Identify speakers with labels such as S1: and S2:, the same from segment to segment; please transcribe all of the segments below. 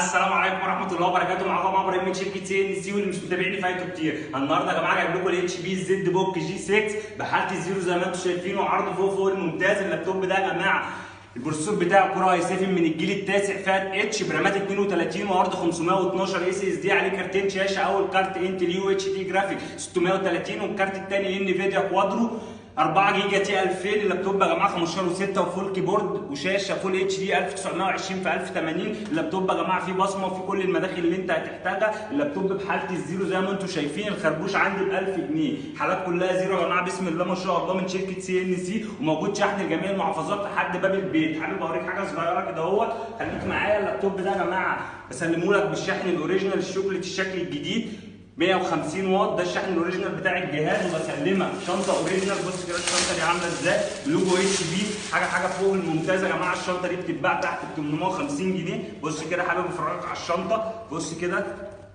S1: السلام عليكم ورحمه الله وبركاته. معاكم عمرو من شركه سي ان سي، واللي مش متابعني فايته كتير. النهارده يا جماعه جايب لكم الاتش بي زد بوك جي 6 بحاله الزيرو زي ما انتم شايفينه، عرض فوق الممتاز. اللابتوب ده يا جماعه البروسيسور بتاعه كور اي 7 من الجيل التاسع، فات اتش برامات 32 وعرض 512 اس اس دي، عليه كارتين شاشه. اول كارت انتل يو اتش دي جرافيك 630، والكارت الثاني انفيديا كوادرو 4 جيجا تي 2000. اللابتوب يا جماعه 15 و6 وفول كيبورد وشاشه فول اتش دي 1920 في 1080. اللابتوب يا جماعه فيه بصمه وفيه كل المداخل اللي انت هتحتاجها. اللابتوب بحاله الزيرو زي ما انتم شايفين. الخربوش عندي ب 1000 جنيه، حالات كلها زيرو يا جماعه بسم الله ما شاء الله من شركه سي ان سي، وموجود شحن لجميع المحافظات لحد باب البيت. حابب اوريك حاجه صغيره كده اهوت، خليك معايا. اللابتوب ده يا جماعه بسلمه لك بالشحن الاوريجينال الشوكليت الشكل الجديد 150 واط، ده الشحن الاوريجينال بتاع الجهاز. وبسلمك شنطه اوريجينال. بص كده الشنطه دي عامله ازاي، لوجو اتش بي، حاجه فوق الممتازه يا جماعه. الشنطه دي بتتباع تحت ب 850 جنيه. بص كده، حابب افرجك على الشنطه. بص كده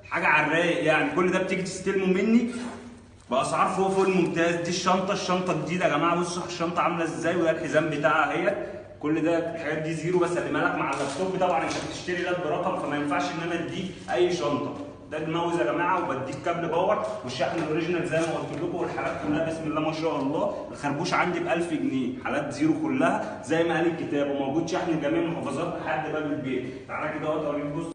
S1: حاجه على الرايق يعني. كل ده بتيجي تستلمه مني باسعار فوق الممتاز. دي الشنطه جديده يا جماعه. بصوا الشنطه عامله ازاي، وده الحزام بتاعها اهيت. كل ده الحاجات دي زيرو بسلمها لك مع اللابتوب. طبعا انت بتشتري لاب برقم، فما ينفعش ان انا اديك اي شنطه. ده الماوس يا جماعه، وبديك كابل باور والشحن الاوريجينال زي ما قلت لكم، والحالات كلها بسم الله ما شاء الله. الخربوش عندي ب 1000 جنيه، حالات زيرو كلها زي ما قال الكتاب، وموجود شحن لجميع المحافظات لحد باب البيت. تعالى كده اوريك. بص